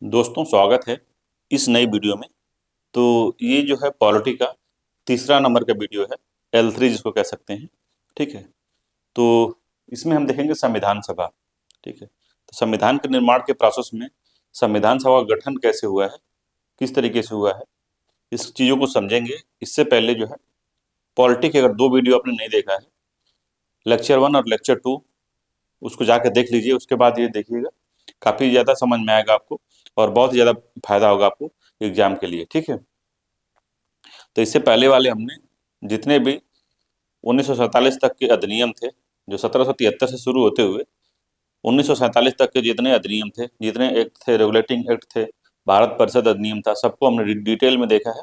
दोस्तों, स्वागत है इस नई वीडियो में। तो ये जो है पॉलिटी का तीसरा नंबर का वीडियो है, L3 जिसको कह सकते हैं। ठीक है। तो इसमें हम देखेंगे संविधान सभा। ठीक है। तो संविधान के निर्माण के प्रोसेस में संविधान सभा का गठन कैसे हुआ है, किस तरीके से हुआ है, इस चीज़ों को समझेंगे। इससे पहले जो है पॉलिटी के अगर दो वीडियो आपने नहीं देखा है, लेक्चर 1 और लेक्चर 2, उसको जाकर देख लीजिए। उसके बाद ये देखिएगा, काफ़ी ज़्यादा समझ में आएगा आपको और बहुत ही ज़्यादा फायदा होगा आपको एग्जाम के लिए। ठीक है। तो इससे पहले वाले हमने जितने भी 1947 तक के अधिनियम थे, जो 1773 से शुरू होते हुए 1947 तक के जितने अधिनियम थे, जितने एक्ट थे, रेगुलेटिंग एक्ट थे, भारत परिषद अधिनियम था, सबको हमने डिटेल में देखा है।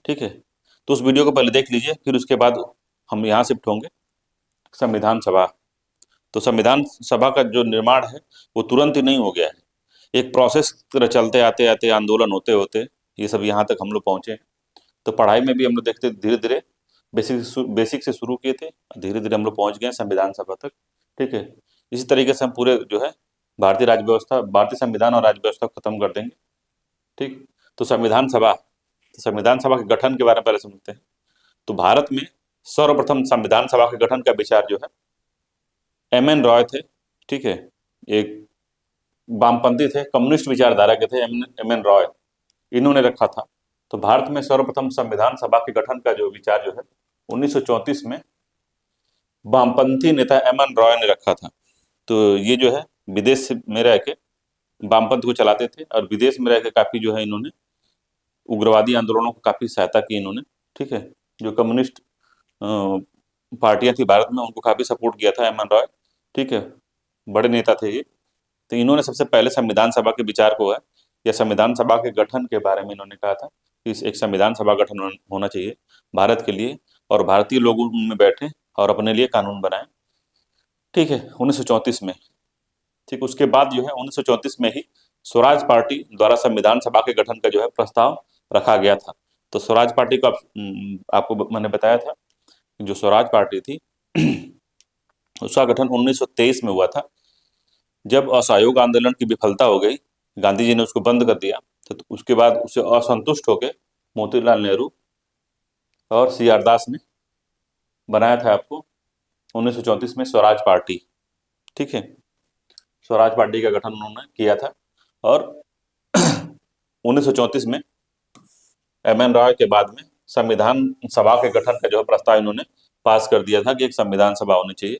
ठीक है। तो उस वीडियो को पहले देख लीजिए, फिर उसके बाद हम यहाँ शिफ्ट होंगे संविधान सभा। तो संविधान सभा का जो निर्माण है वो तुरंत ही नहीं हो गया है, एक प्रोसेस तरह चलते आते आते, आंदोलन होते होते ये सब यहाँ तक हम लोग पहुँचे। तो पढ़ाई में भी हम लोग देखते धीरे धीरे बेसिक से शुरू किए थे, धीरे धीरे हम लोग पहुंच गए संविधान सभा तक। ठीक है। इसी तरीके से हम पूरे जो है भारतीय राज्य व्यवस्था, भारतीय संविधान और राज्य व्यवस्था को खत्म कर देंगे। ठीक। तो संविधान सभा के गठन के बारे में पहले समझते हैं। तो भारत में सर्वप्रथम संविधान सभा के गठन का विचार जो है M N रॉय थे। ठीक है। एक वामपंथी थे, कम्युनिस्ट विचारधारा के थे M N रॉय, इन्होंने रखा था। तो भारत में सर्वप्रथम संविधान सभा के गठन का जो विचार जो है 1934 में वामपंथी नेता M N रॉय ने रखा था। तो ये जो है विदेश में रह के वामपंथ को चलाते थे और विदेश में रह के काफी जो है इन्होंने उग्रवादी आंदोलनों को काफी सहायता की इन्होंने। ठीक है। जो कम्युनिस्ट पार्टियां थी भारत में, उनको काफी सपोर्ट किया था M N रॉय। ठीक है। बड़े नेता थे ये। तो इन्होंने सबसे पहले संविधान सभा के विचार को है या संविधान सभा के गठन के बारे में इन्होंने कहा था कि एक संविधान सभा गठन होना चाहिए भारत के लिए, और भारतीय लोग उनमें बैठे और अपने लिए कानून बनाए। ठीक है। 1934 में। ठीक। उसके बाद जो है 1934 में ही स्वराज पार्टी द्वारा संविधान सभा के गठन का जो है प्रस्ताव रखा गया था। तो स्वराज पार्टी को आपको मैंने बताया था, जो स्वराज पार्टी थी उसका गठन 1923 में हुआ था। जब असहयोग आंदोलन की विफलता हो गई, गांधी जी ने उसको बंद कर दिया। तो उसके बाद उससे असंतुष्ट होकर मोतीलाल नेहरू और CR दास ने बनाया था आपको 1934 में स्वराज पार्टी। ठीक है। स्वराज पार्टी का गठन उन्होंने किया था और 1934 में M N रॉय के बाद में संविधान सभा के गठन का जो है प्रस्ताव इन्होंने पास कर दिया था कि एक संविधान सभा होनी चाहिए।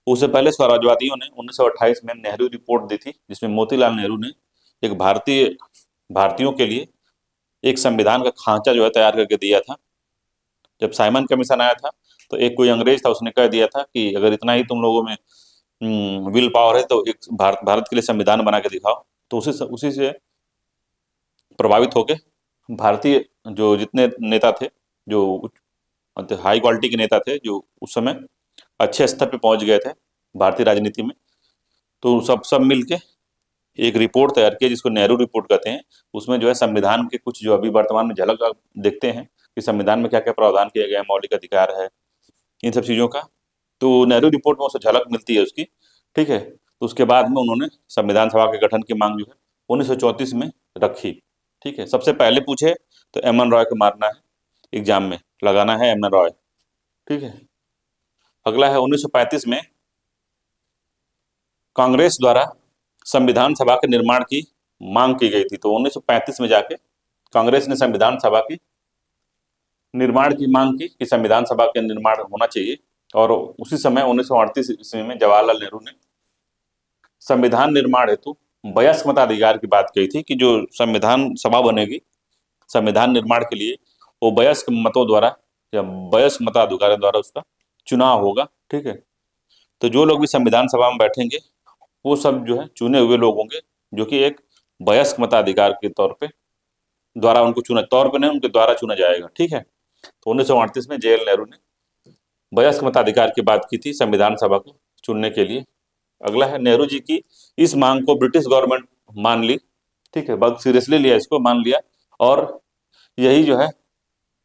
उससे पहले स्वराजवादियों ने 1928 में नेहरू रिपोर्ट दी थी, जिसमें मोतीलाल नेहरू ने एक भारतीयों के लिए एक संविधान का खांचा जो है तैयार करके दिया था। जब साइमन कमीशन आया था तो एक कोई अंग्रेज था, उसने कह दिया था कि अगर इतना ही तुम लोगों में विल पावर है तो एक भारत के लिए संविधान बना के दिखाओ। तो उसी से प्रभावित होके भारतीय जो जितने नेता थे, जो हाई क्वालिटी के नेता थे, जो उस समय अच्छे स्तर पे पहुंच गए थे भारतीय राजनीति में, तो सब मिलके एक रिपोर्ट तैयार किया जिसको नेहरू रिपोर्ट कहते हैं। उसमें जो है संविधान के कुछ जो अभी वर्तमान में झलक आप देखते हैं कि संविधान में क्या क्या प्रावधान किया गया है, मौलिक अधिकार है, इन सब चीज़ों का। तो नेहरू रिपोर्ट में उसे झलक मिलती है उसकी। ठीक है। तो उसके बाद में उन्होंने संविधान सभा के गठन की मांग जो है 1934 में रखी। ठीक है। सबसे पहले पूछे तो M N रॉय को मारना है, एग्जाम में लगाना है M N रॉय। ठीक है। अगला है 1935 में कांग्रेस द्वारा संविधान सभा के निर्माण की मांग की गई थी। तो 1935 में जाके कांग्रेस ने संविधान सभा की निर्माण की मांग की कि संविधान सभा के निर्माण होना चाहिए। और उसी समय 1938 ईस्वी में जवाहरलाल नेहरू ने संविधान निर्माण हेतु वयस्क मताधिकार की बात कही थी कि जो संविधान सभा बनेगी संविधान निर्माण के लिए, वो वयस्क मतों द्वारा या वयस्क मताधिकारों द्वारा उसका चुनाव होगा। ठीक है। तो जो लोग भी संविधान सभा में बैठेंगे वो सब जो है चुने हुए लोग होंगे, जो कि एक वयस्क मताधिकार के तौर पे द्वारा उनको चुना, तौर पे नहीं, उनके द्वारा चुना जाएगा। ठीक है। तो 1938 में JL नेहरू ने वयस्क मताधिकार की बात की थी संविधान सभा को चुनने के लिए। अगला है नेहरू जी की इस मांग को ब्रिटिश गवर्नमेंट मान ली। ठीक है। बहुत सीरियसली लिया, इसको मान लिया। और यही जो है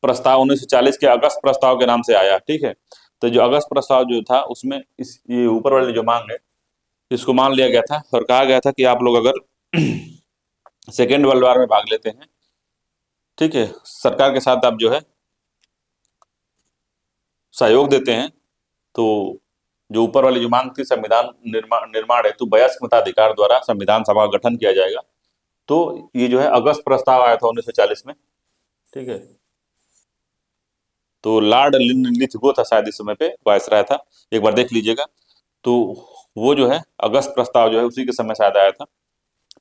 प्रस्ताव 1940 के अगस्त प्रस्ताव के नाम से आया। ठीक है। तो जो अगस्त प्रस्ताव जो था उसमें इस ये ऊपर वाली जो मांग है इसको मान लिया गया था और कहा गया था कि आप लोग अगर सेकेंड वर्ल्ड वॉर में भाग लेते हैं, ठीक है, सरकार के साथ आप जो है सहयोग देते हैं। तो जो ऊपर वाली जो मांग थी, संविधान निर्माण निर्माण हेतु वयस्क मताधिकार द्वारा संविधान सभा का गठन किया जाएगा, तो ये जो है अगस्त प्रस्ताव आया था 1940 में, ठीक है। तो लॉर्ड लिथगो था शायद इस समय पे वायसराय था, एक बार देख लीजिएगा। तो वो जो है अगस्त प्रस्ताव जो है उसी के समय शायद आया था,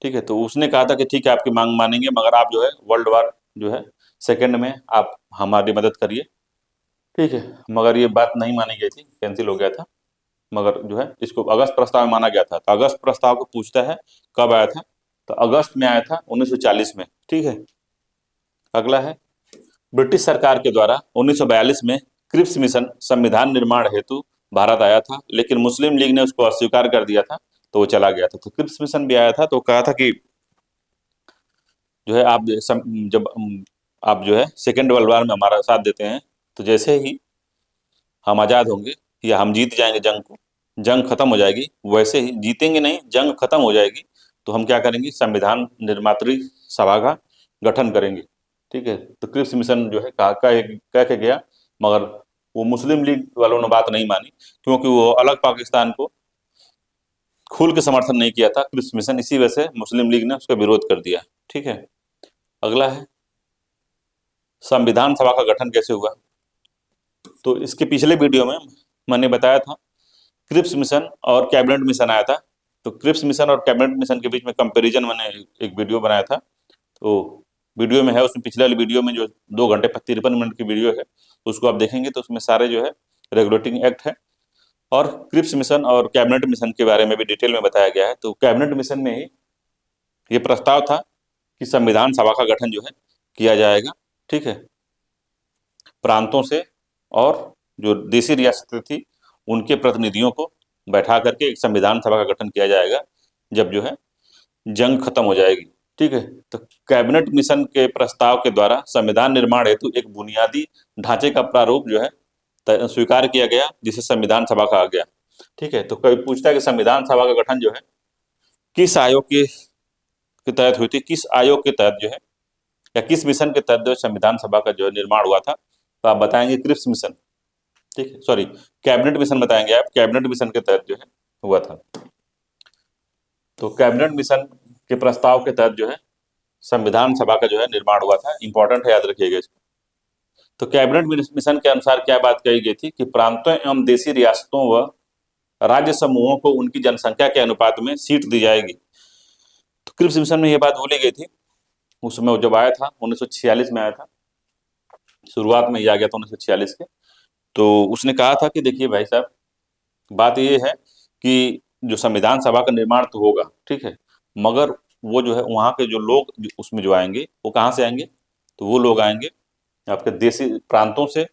ठीक है। तो उसने कहा था कि ठीक है आपकी मांग मानेंगे, मगर आप जो है वर्ल्ड वार जो है सेकंड में आप हमारी मदद करिए, ठीक है। मगर ये बात नहीं मानी गई थी, कैंसिल हो गया था। मगर जो है इसको अगस्त प्रस्ताव में माना गया था। तो अगस्त प्रस्ताव को पूछता है कब आया था, तो अगस्त में आया था 1940 में, ठीक है। अगला है, ब्रिटिश सरकार के द्वारा 1942 में क्रिप्स मिशन संविधान निर्माण हेतु भारत आया था, लेकिन मुस्लिम लीग ने उसको अस्वीकार कर दिया था, तो वो चला गया था। तो क्रिप्स मिशन भी आया था, तो कहा था कि जो है आप जब आप जो है सेकेंड वर्ल्ड वॉर में हमारा साथ देते हैं, तो जैसे ही हम आज़ाद होंगे या हम जीत जाएंगे जंग को, जंग खत्म हो जाएगी, वैसे ही जीतेंगे नहीं, जंग खत्म हो जाएगी, तो हम क्या करेंगे, संविधान निर्मात्री सभा का गठन करेंगे, ठीक है। तो क्रिप्स मिशन जो है कह के गया, मगर वो मुस्लिम लीग वालों ने बात नहीं मानी, क्योंकि वो अलग पाकिस्तान को खुल के समर्थन नहीं किया था क्रिप्स मिशन, इसी वजह से मुस्लिम लीग ने उसका विरोध कर दिया, ठीक है। अगला है, संविधान सभा का गठन कैसे हुआ। तो इसके पिछले वीडियो में मैंने बताया था क्रिप्स मिशन और कैबिनेट मिशन आया था। तो क्रिप्स मिशन और कैबिनेट मिशन के बीच में कंपैरिजन मैंने एक वीडियो बनाया था, तो वीडियो में है, उसमें पिछले वाली वीडियो में जो 2 घंटे 53 मिनट की वीडियो है, उसको आप देखेंगे तो उसमें सारे जो है रेगुलेटिंग एक्ट है, और क्रिप्स मिशन और कैबिनेट मिशन के बारे में भी डिटेल में बताया गया है। तो कैबिनेट मिशन में ही ये प्रस्ताव था कि संविधान सभा का गठन जो है किया जाएगा, ठीक है, प्रांतों से, और जो देशी रियासतें थी उनके प्रतिनिधियों को बैठा करके एक संविधान सभा का गठन किया जाएगा जब जो है जंग खत्म हो जाएगी, ठीक है। तो कैबिनेट मिशन के प्रस्ताव के द्वारा संविधान निर्माण हेतु एक बुनियादी ढांचे का प्रारूप जो है स्वीकार किया गया, जिसे संविधान सभा कहा गया, ठीक है। तो कोई पूछता है कि संविधान सभा का गठन जो है किस आयोग के तहत हुई थी, किस आयोग के तहत जो है, या किस मिशन के तहत जो संविधान सभा का जो है निर्माण हुआ था, तो आप बताएंगे क्रिप्स मिशन, ठीक है, सॉरी कैबिनेट मिशन बताएंगे आप, कैबिनेट मिशन के तहत जो है हुआ था। तो कैबिनेट मिशन के प्रस्ताव के तहत जो है संविधान सभा का जो है निर्माण हुआ था, इंपॉर्टेंट है, याद रखिएगा इसको। तो कैबिनेट मिशन के अनुसार क्या बात कही गई थी कि प्रांतों एवं देशी रियासतों व राज्य समूहों को उनकी जनसंख्या के अनुपात में सीट दी जाएगी। तो क्रिप्स मिशन में ये बात बोली गई थी, उस समय वो जब आया था 1946 में आया था, शुरुआत में ही आ गया था 1946 के। तो उसने कहा था कि देखिए भाई साहब, बात ये है कि जो संविधान सभा का निर्माण तो होगा, ठीक है, मगर वो जो है वहाँ के जो लोग उसमें जो आएंगे वो कहाँ से आएंगे, तो वो लोग आएंगे आपके देशी प्रांतों से,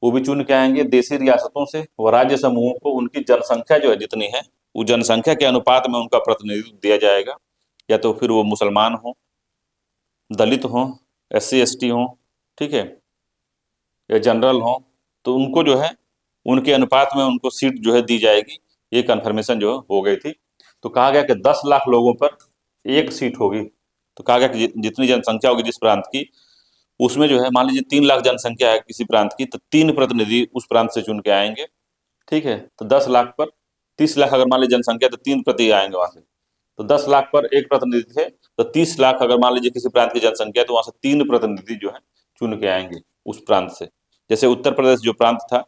वो भी चुन के आएंगे देशी रियासतों से, वो राज्य समूहों को उनकी जनसंख्या जो है जितनी है, वो जनसंख्या के अनुपात में उनका प्रतिनिधित्व दिया जाएगा, या तो फिर वो मुसलमान हो, दलित हो, SC ST हो, ठीक है, या जनरल हो, तो उनको जो है उनके अनुपात में उनको सीट जो है दी जाएगी। ये कन्फर्मेशन जो हो गई थी। तो कहा गया कि 10 लाख लोगों पर एक सीट होगी। तो कहा गया कि जितनी जनसंख्या होगी जिस प्रांत की, उसमें जो है मान लीजिए 3 लाख जनसंख्या है किसी प्रांत की, तो 3 प्रतिनिधि उस प्रांत से चुन के आएंगे, ठीक है। तो 10 लाख पर 30 लाख अगर मान लीजिए जनसंख्या, तो 3 प्रति आएंगे वहां से। तो 10 लाख पर एक प्रतिनिधि थे, तो 30 लाख अगर मान लीजिए किसी प्रांत की जनसंख्या, तो वहां से 3 प्रतिनिधि जो है चुन के आएंगे उस प्रांत से। जैसे उत्तर प्रदेश जो प्रांत था,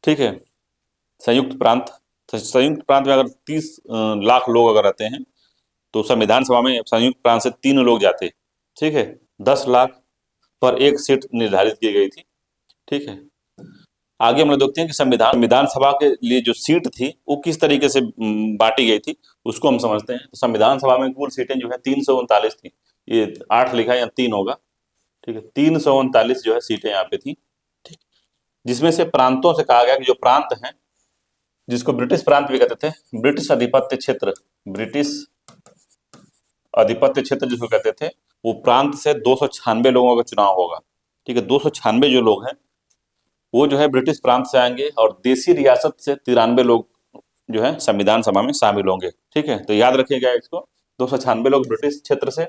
ठीक है, संयुक्त प्रांत, तो संयुक्त प्रांत में अगर 30 लाख लोग अगर रहते हैं, तो संविधान सभा में संयुक्त प्रांत से 3 लोग जाते, ठीक है। 10 लाख पर एक सीट निर्धारित की गई थी, ठीक है। आगे हम लोग देखते हैं कि संविधान सभा के लिए जो सीट थी वो किस तरीके से बांटी गई थी, उसको हम समझते हैं। तो संविधान सभा में कुल सीटें जो है 339 थी, ये 8 लिखा है या 3 होगा, ठीक है, 339 जो है सीटें यहाँ पे थी, ठीक। जिसमें से प्रांतों से कहा गया कि जो प्रांत हैं, जिसको ब्रिटिश प्रांत भी कहते थे, ब्रिटिश आधिपत्य क्षेत्र, ब्रिटिश आधिपत्य क्षेत्र जिसको कहते थे, वो प्रांत से 296 लोगों का चुनाव होगा, ठीक है। 296 जो लोग हैं वो जो है ब्रिटिश प्रांत से आएंगे, और देशी रियासत से 93 लोग जो है संविधान सभा में शामिल होंगे, ठीक है। तो याद रखिएगा इसको 296 लोग ब्रिटिश क्षेत्र से,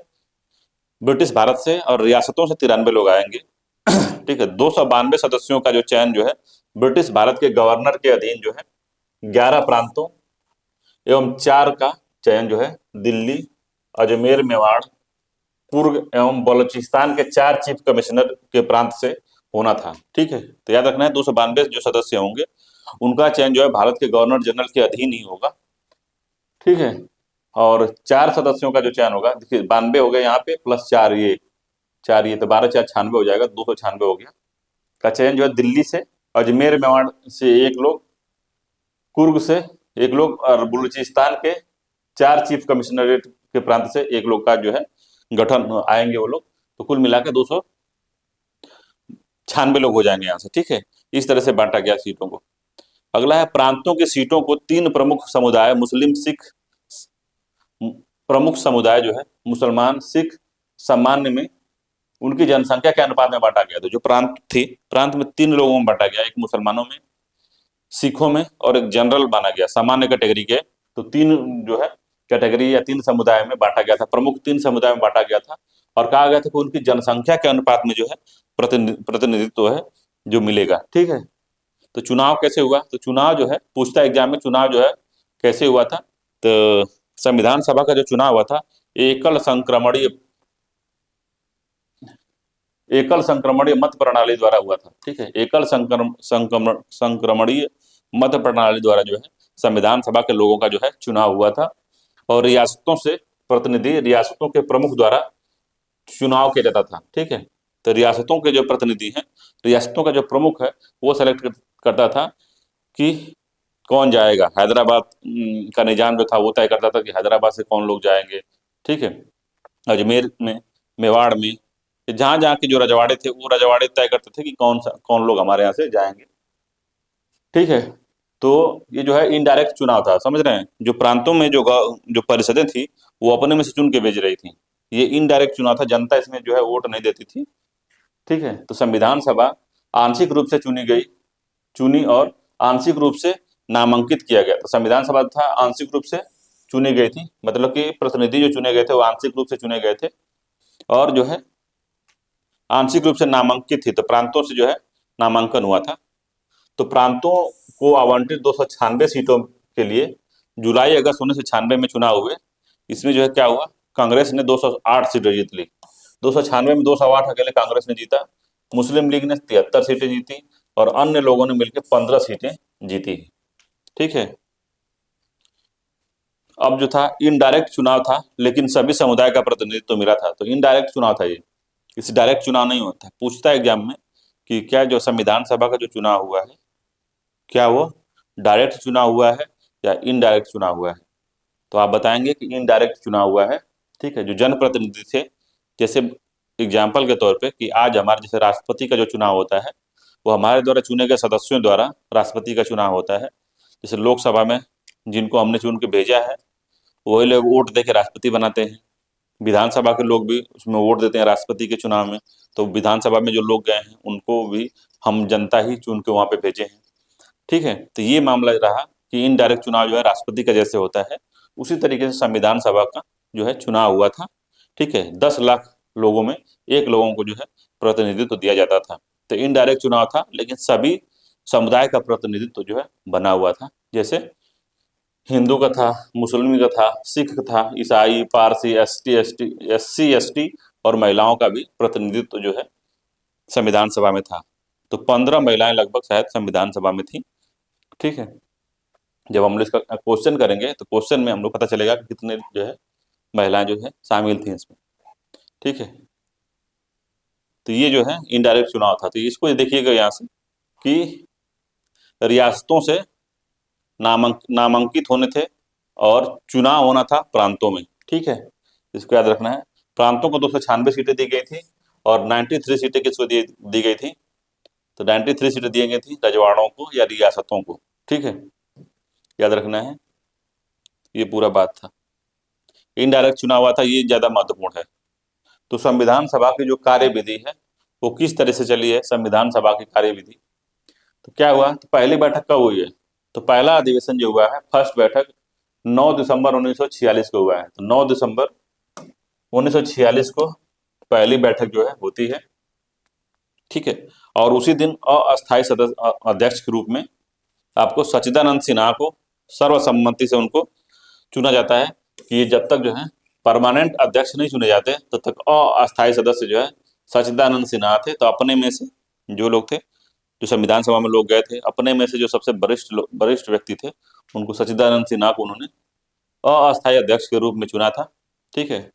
ब्रिटिश भारत से, और रियासतों से 93 लोग आएंगे। ठीक है। 292 सदस्यों का जो चयन जो है ब्रिटिश भारत के गवर्नर के अधीन जो है 11 प्रांतों एवं 4 का चयन जो है दिल्ली, अजमेर, मेवाड़, कुर्ग एवं बलूचिस्तान के 4 चीफ कमिश्नर के प्रांत से होना था। ठीक है। तो याद रखना है 292 जो सदस्य होंगे उनका चयन जो है भारत के गवर्नर जनरल के अधीन ही होगा। ठीक है। और 4 सदस्यों का जो चयन होगा, देखिए 92 हो गए यहाँ पे, प्लस 4 ये, 4 ये, तो 12 4 96 हो जाएगा, 296 हो गया। का चयन जो है दिल्ली से, अजमेर मेवाड़ से 1 लोग, कुर्ग से 1 लोग, और बलूचिस्तान के 4 चीफ कमिश्नरेट के प्रांत से 1 लोग का जो है गठन आएंगे वो लोग। तो कुल मिलाकर 296 लोग हो जाएंगे यहाँ से। ठीक है। इस तरह से बांटा गया सीटों को। अगला है प्रांतों की सीटों को 3 प्रमुख समुदाय, मुस्लिम, सिख, प्रमुख समुदाय जो है मुसलमान, सिख, सामान्य में उनकी जनसंख्या के अनुपात में बांटा गया। तो जो प्रांत थे, प्रांत में 3 लोगों में बांटा गया, एक मुसलमानों में, सिखों में, और एक जनरल माना गया, सामान्य कैटेगरी के। तो 3 जो है कैटेगरी या 3 समुदाय में बांटा गया था, प्रमुख 3 समुदाय में बांटा गया था, और कहा गया था कि उनकी जनसंख्या के अनुपात में जो है प्रतिनिधित्व है जो मिलेगा। ठीक है। तो चुनाव कैसे हुआ? तो चुनाव जो है पूछता एग्जाम में, चुनाव जो है कैसे हुआ था? तो संविधान सभा का जो चुनाव हुआ था एकल संक्रमणीय मत प्रणाली द्वारा हुआ था। ठीक है। एकल संक्रमणीय मत प्रणाली द्वारा जो है संविधान सभा के लोगों का जो है चुनाव हुआ था, और रियासतों से प्रतिनिधि, रियासतों के प्रमुख द्वारा चुनाव किया जाता था। ठीक है। तो रियासतों के जो प्रतिनिधि हैं, रियासतों का जो प्रमुख है वो सेलेक्ट करता था कि कौन जाएगा। हैदराबाद का निजाम जो था वो तय करता था कि हैदराबाद से कौन लोग जाएंगे। ठीक है। अजमेर में, मेवाड़ में, जहां जहां के जो रजवाड़े थे वो रजवाड़े तय करते थे कि कौन लोग हमारे यहाँ से जाएंगे। ठीक है। तो ये जो है इनडायरेक्ट चुनाव था, समझ रहे हैं? जो प्रांतों में जो परिषदें थी वो अपने में से चुन के भेज रही थी। ये इनडायरेक्ट चुनाव था, जनता इसमें जो है वोट नहीं देती थी। ठीक है। तो संविधान सभा आंशिक रूप से चुनी और आंशिक रूप से नामांकित किया गया। तो संविधान सभा था आंशिक रूप से चुनी गई थी, मतलब कि प्रतिनिधि जो चुने गए थे वो आंशिक रूप से चुने गए थे, और जो है आंशिक रूप से नामांकित थी। तो प्रांतों से जो है नामांकन हुआ था। तो प्रांतों को आवंटित 296 सीटों के लिए जुलाई अगस्त 1996 में चुनाव हुए। इसमें जो है क्या हुआ, कांग्रेस ने 208 सीटें जीत ली। 296 में 208 अकेले कांग्रेस ने जीता, मुस्लिम लीग ने 73 सीटें जीती, और अन्य लोगों ने मिलकर 15 सीटें जीती। ठीक है। अब जो था इनडायरेक्ट चुनाव था, लेकिन सभी समुदाय का प्रतिनिधित्व मिला था। तो इनडायरेक्ट चुनाव था ये, इस डायरेक्ट चुनाव नहीं होता। पूछता है एग्जाम में कि क्या जो संविधान सभा का जो चुनाव हुआ है क्या वो डायरेक्ट चुनाव हुआ है या इनडायरेक्ट चुनाव हुआ है? तो आप बताएंगे कि इनडायरेक्ट चुनाव हुआ है। ठीक है। जो जनप्रतिनिधि थे, जैसे एग्जाम्पल के तौर पे कि आज हमारे जैसे राष्ट्रपति का जो चुनाव होता है वो हमारे द्वारा चुने गए सदस्यों द्वारा राष्ट्रपति का चुनाव होता है। जैसे लोकसभा में जिनको हमने चुन के भेजा है वही लोग वोट दे के राष्ट्रपति बनाते हैं, विधानसभा के लोग भी उसमें वोट देते हैं राष्ट्रपति के चुनाव में। तो विधानसभा में जो लोग गए हैं उनको भी हम जनता ही चुन के वहां पे भेजे हैं। ठीक है। तो ये मामला रहा कि इनडायरेक्ट चुनाव जो है राष्ट्रपति का जैसे होता है उसी तरीके से संविधान सभा का जो है चुनाव हुआ था। ठीक है। 10 लाख लोगों में 1 लोगों को जो है प्रतिनिधित्व दिया जाता था। तो इनडायरेक्ट चुनाव था, लेकिन सभी समुदाय का प्रतिनिधित्व जो है बना हुआ था। जैसे हिंदू का था, मुस्लिम का था, सिख का था, ईसाई, पारसी, एससी एसटी और महिलाओं का भी प्रतिनिधित्व जो है संविधान सभा में था। तो 15 महिलाएं लगभग शायद संविधान सभा में थी। ठीक है। जब हम लोग इसका क्वेश्चन करेंगे तो क्वेश्चन में हम लोग पता चलेगा कि कितने जो है महिलाएं जो है शामिल थी इसमें। ठीक है। तो ये जो है इनडायरेक्ट चुनाव था। तो इसको देखिएगा यहाँ से कि रियासतों से नामांकित होने थे और चुनाव होना था प्रांतों में। ठीक है। इसको याद रखना है। प्रांतों को 296 सीटें दी गई थी और 93 सीटें किसको दी गई थी? तो 93 सीटें दी गई थी रजवाड़ों को या रियासतों को। ठीक है। याद रखना है, ये पूरा बात था। इनडायरेक्ट चुनाव हुआ था, ये ज्यादा महत्वपूर्ण है। तो संविधान सभा की जो कार्यविधि है वो किस तरह से चली है? संविधान सभा की कार्यविधि तो क्या हुआ, तो पहली बैठक कब हुई है? तो पहला अधिवेशन जो हुआ है, फर्स्ट बैठक 9 दिसंबर 1946 को हुआ है। तो 9 दिसंबर 1946 को पहली बैठक जो है होती है, ठीक है। और उसी दिन अस्थायी सदस्य अध्यक्ष के रूप में आपको सच्चिदानंद सिन्हा को सर्वसम्मति से उनको चुना जाता है कि ये जब तक जो है परमानेंट अध्यक्ष नहीं चुने जाते तब तक अस्थायी सदस्य जो है सच्चिदानंद सिन्हा थे। तो अपने में से जो लोग थे, जो संविधान सभा में लोग गए थे, अपने में से जो सबसे वरिष्ठ व्यक्ति थे, उनको सच्चिदानंद सिन्हा को उन्होंने अस्थायी अध्यक्ष के रूप में चुना था, ठीक है।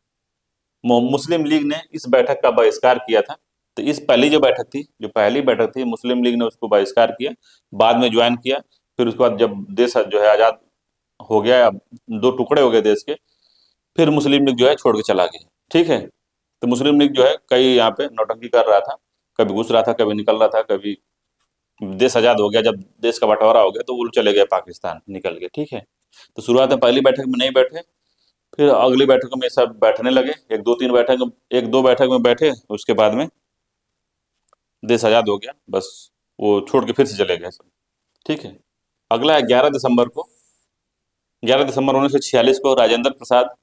मुस्लिम लीग ने इस बैठक का बहिष्कार किया था। तो इस पहली जो बैठक थी, जो पहली बैठक थी, मुस्लिम लीग ने उसको बहिष्कार किया, बाद में ज्वाइन किया। फिर उसके बाद जब देश जो है आजाद हो गया, दो टुकड़े हो गए देश के, फिर मुस्लिम लीग जो है छोड़ के चला गया, ठीक है। तो मुस्लिम लीग जो है कई यहाँ पे नौटंकी कर रहा था, कभी घुस रहा था, कभी निकल रहा था, कभी देश आजाद हो गया, जब देश का बंटवारा हो गया तो वो चले गए पाकिस्तान, निकल गए, ठीक है। तो शुरुआत में पहली बैठक में नहीं बैठे, फिर अगली बैठक में सब बैठने लगे, एक दो बैठक में बैठे, उसके बाद में देश आजाद हो गया, बस वो छोड़ के फिर से चले गए सब, ठीक है। अगला है 11 दिसंबर 1946 को राजेंद्र प्रसाद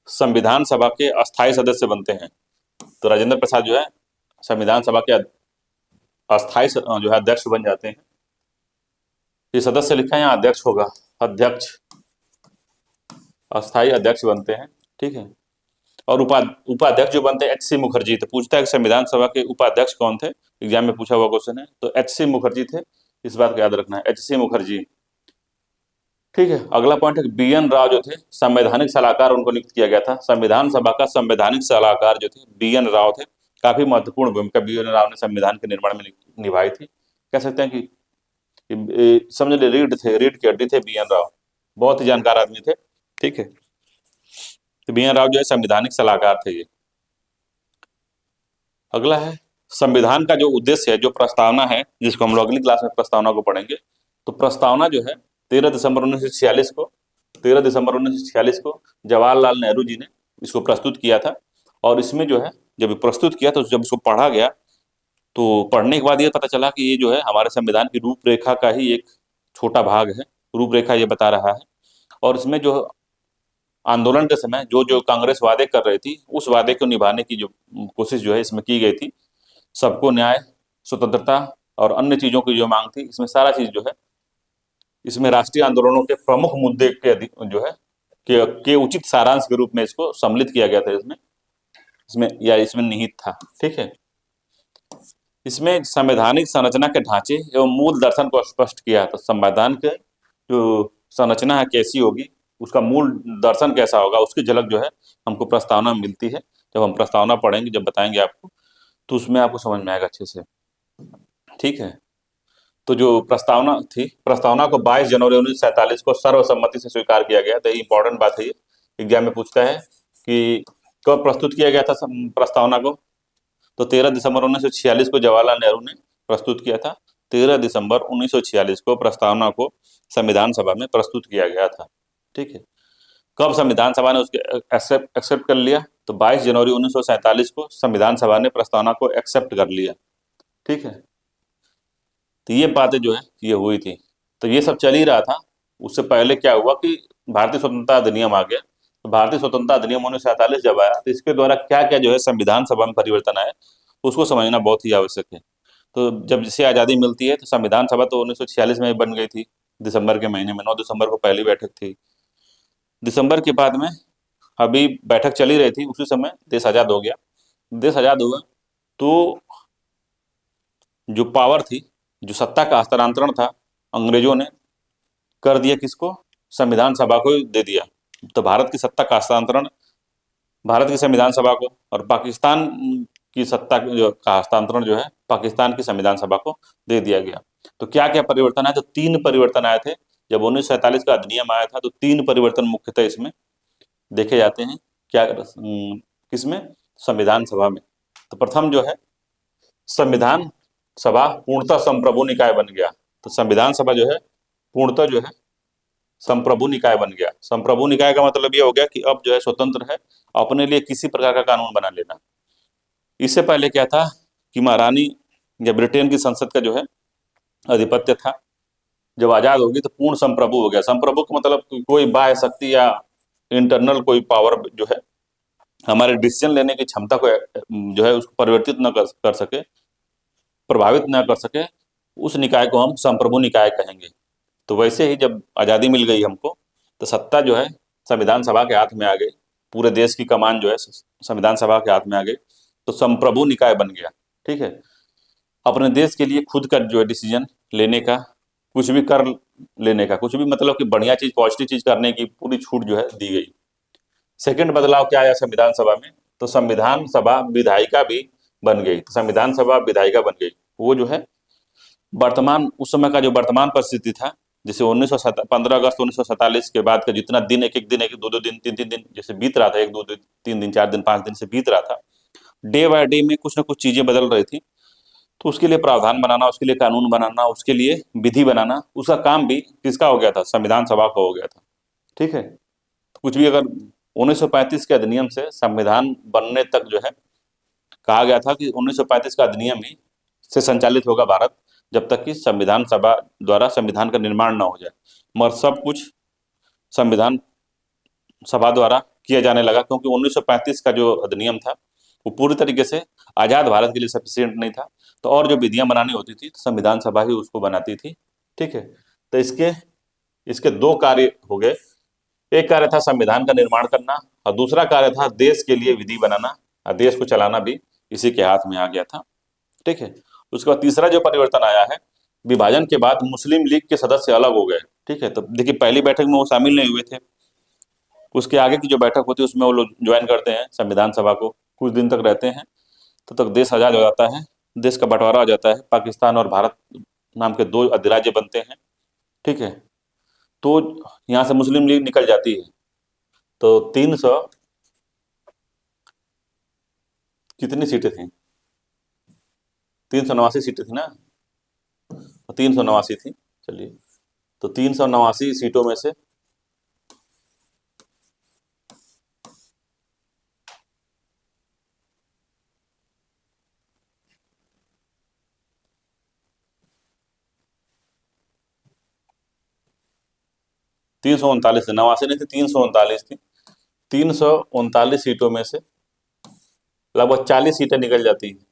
संविधान सभा के अस्थायी सदस्य बनते हैं। तो राजेंद्र प्रसाद जो है संविधान सभा के अस्थायी जो है अध्यक्ष बन जाते हैं। ये सदस्य लिखा है यहाँ, अध्यक्ष होगा, अध्यक्ष, अस्थायी अध्यक्ष बनते हैं, ठीक है। और उपाध्यक्ष जो बनते हैं एच.सी. मुखर्जी। तो पूछता है कि संविधान सभा के उपाध्यक्ष कौन थे, एग्जाम में पूछा हुआ क्वेश्चन है। तो एच.सी. मुखर्जी थे, इस बात को याद रखना है, एच.सी. मुखर्जी, ठीक है। अगला पॉइंट है बी.एन. राव जो थे संवैधानिक सलाहकार, उनको नियुक्त किया गया था। संविधान सभा का संवैधानिक सलाहकार जो थे बी.एन. राव थे। काफी महत्वपूर्ण भूमिका बी.एन. राव ने संविधान के निर्माण में निभाई थी। कह सकते हैं कि समझ ले रीढ़ की हड्डी थे बी.एन. राव, बहुत ही जानकार आदमी थे, ठीक है। तो बी.एन. राव जो है संवैधानिक सलाहकार थे ये। अगला है संविधान का जो उद्देश्य है, जो प्रस्तावना है, जिसको हम लोग अगली क्लास में प्रस्तावना को पढ़ेंगे। तो प्रस्तावना जो है 13 दिसंबर 1946 को 13 दिसंबर 1946 को जवाहरलाल नेहरू जी ने इसको प्रस्तुत किया था। और इसमें जो है जब प्रस्तुत किया तो जब इसको पढ़ा गया तो पढ़ने के बाद ये पता चला कि ये जो है हमारे संविधान की रूपरेखा का ही एक छोटा भाग है। रूपरेखा ये बता रहा है। और इसमें जो आंदोलन के समय जो जो कांग्रेस वादे कर रही थी, उस वादे को निभाने की जो कोशिश जो है इसमें की गई थी। सबको न्याय, स्वतंत्रता और अन्य चीजों की जो मांग थी, इसमें सारा चीज जो है, इसमें राष्ट्रीय आंदोलनों के प्रमुख मुद्दे के जो है के उचित सारांश के रूप में इसको सम्मिलित किया गया था। इसमें इसमें या इसमें निहित था, ठीक है। इसमें संवैधानिक संरचना के ढांचे एवं मूल दर्शन को स्पष्ट किया। तो संविधान के जो संरचना है कैसी होगी, उसका मूल दर्शन कैसा होगा, उसकी झलक जो है हमको प्रस्तावना में मिलती है। जब हम प्रस्तावना पढ़ेंगे, जब बताएंगे आपको, तो उसमें आपको समझ में आएगा अच्छे से, ठीक है। तो जो प्रस्तावना थी, प्रस्तावना को 22 जनवरी 1947 को सर्वसम्मति से स्वीकार किया गया। तो इंपॉर्टेंट बात है, ये एग्जाम में पूछता है कि कब प्रस्तुत किया गया था प्रस्तावना को। तो 13 दिसंबर 1946 को जवाहरलाल नेहरू ने प्रस्तुत किया था। 13 दिसंबर 1946 को प्रस्तावना को संविधान सभा में प्रस्तुत किया गया था, ठीक है। कब संविधान सभा ने उसके एक्सेप्ट कर लिया? तो 22 जनवरी 1947 को संविधान सभा ने प्रस्तावना को एक्सेप्ट कर लिया, ठीक है। तो ये बातें जो है ये हुई थी। तो ये सब चल ही रहा था। उससे पहले क्या हुआ कि भारतीय स्वतंत्रता अधिनियम आ गया। तो भारतीय स्वतंत्रता अधिनियम 1947 जब आया, तो इसके द्वारा क्या क्या जो है संविधान सभा में परिवर्तन आया, उसको समझना बहुत ही आवश्यक है। तो जब जिसे आज़ादी मिलती है, तो संविधान सभा तो 1946 में ही बन गई थी, दिसंबर के महीने में। 9 दिसंबर को पहली बैठक थी। दिसंबर के बाद में अभी बैठक चली रही थी, उसी समय देश आज़ाद हो गया। देश आज़ाद हुआ तो जो पावर थी, जो सत्ता का हस्तांतरण था, अंग्रेजों ने कर दिया किसको? संविधान सभा को दे दिया। तो भारत की सत्ता का हस्तांतरण भारत की संविधान सभा को, और पाकिस्तान की सत्ता का हस्तांतरण जो है पाकिस्तान की संविधान सभा को दे दिया गया। तो क्या क्या परिवर्तन आए? तो 3 परिवर्तन आए थे। जब 1947 का अधिनियम आया था तो 3 परिवर्तन मुख्यतः इसमें देखे जाते हैं। क्या किसमें? संविधान सभा में। तो प्रथम जो है, संविधान सभा पूर्णतः संप्रभु निकाय बन गया। तो संविधान सभा जो है पूर्णतः जो है संप्रभु निकाय बन गया। संप्रभु निकाय का मतलब यह हो गया कि अब जो है स्वतंत्र है अपने लिए किसी प्रकार का कानून बना लेना। इससे पहले क्या था कि महारानी या ब्रिटेन की संसद का जो है आधिपत्य था। जब आजाद होगी तो पूर्ण संप्रभु हो गया। संप्रभु का मतलब कोई बाह्य शक्ति या इंटरनल कोई पावर जो है हमारे डिसीजन लेने की क्षमता को जो है उसको परिवर्तित न कर सके, प्रभावित न कर सके, उस निकाय को हम संप्रभु निकाय कहेंगे। तो वैसे ही जब आज़ादी मिल गई हमको, तो सत्ता जो है संविधान सभा के हाथ में आ गई, पूरे देश की कमान जो है संविधान सभा के हाथ में आ गई, तो संप्रभु निकाय बन गया। ठीक है, अपने देश के लिए खुद का जो है डिसीजन लेने का, कुछ भी कर लेने का, कुछ भी मतलब कि बढ़िया चीज, पॉजिटिव चीज करने की पूरी छूट जो है दी गई। सेकंड बदलाव क्या आया संविधान सभा में, तो संविधान सभा विधायिका भी बन गई। तो संविधान सभा विधायिका बन गई, वो जो है वर्तमान, उस समय का जो वर्तमान परिस्थिति था, जैसे 15 अगस्त 1947 के बाद का जितना दिन, एक एक दिन, एक दो दो दिन, तीन तीन दिन जैसे बीत रहा था, एक दो दिन, 3 दिन, 4 दिन, 5 दिन से बीत रहा था, डे बाय डे में कुछ ना कुछ चीजें बदल रही थी। तो उसके लिए प्रावधान बनाना, उसके लिए कानून बनाना, उसके लिए विधि बनाना, उसका काम भी किसका हो गया था, संविधान सभा का हो गया था। ठीक है, तो कुछ भी अगर 1935 के अधिनियम से संविधान बनने तक जो है कहा गया था कि 1935 का अधिनियम ही से संचालित होगा भारत, जब तक कि संविधान सभा द्वारा संविधान का निर्माण ना हो जाए। मगर सब कुछ संविधान सभा द्वारा किया जाने लगा, क्योंकि 1935 का जो अधिनियम था वो पूरी तरीके से आजाद भारत के लिए सफिशियंट नहीं था। तो और जो विधियां बनानी होती थी तो संविधान सभा ही उसको बनाती थी। ठीक है, तो इसके इसके दो कार्य हो गए। एक कार्य था संविधान का निर्माण करना, और दूसरा कार्य था देश के लिए विधि बनाना, और देश को चलाना भी इसी के हाथ में आ गया था। ठीक है, उसके बाद तीसरा जो परिवर्तन आया है, विभाजन के बाद मुस्लिम लीग के सदस्य अलग हो गए। ठीक है, तो देखिए पहली बैठक में वो शामिल नहीं हुए थे, उसके आगे की जो बैठक होती है उसमें वो लोग ज्वाइन करते हैं संविधान सभा को, कुछ दिन तक रहते हैं, तो तक देश आजाद हो जाता है, देश का बंटवारा हो जाता है, पाकिस्तान और भारत नाम के दो अधिराज्य बनते हैं। ठीक है, तो यहाँ से मुस्लिम लीग निकल जाती है। तो 300 कितनी सीटें थी, 389 सीटें थी ना, 389 थी। चलिए, तो 389 सीटों में से 339 थी, 89 नहीं थी, 339 थी। 339 सीटों में से लगभग 40 सीटें निकल जाती हैं,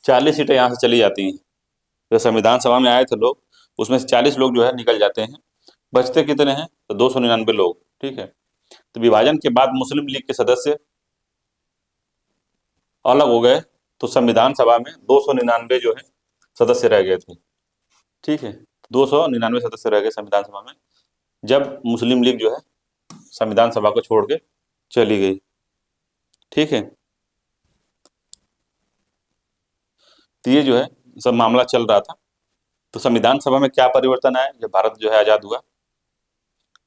40 सीटें यहाँ से चली जाती हैं। जो संविधान सभा में आए थे लोग, उसमें से 40 लोग जो है निकल जाते हैं। बचते कितने हैं, तो 299 लोग। ठीक है, तो विभाजन के बाद मुस्लिम लीग के सदस्य अलग हो गए, तो संविधान सभा में 299 जो है सदस्य रह गए थे। ठीक है, 299 सदस्य रह गए संविधान सभा में, जब मुस्लिम लीग जो है संविधान सभा को छोड़ के चली गई। ठीक है, तो ये जो है सब मामला चल रहा था। तो संविधान सभा में क्या परिवर्तन आया जब भारत जो है आजाद हुआ।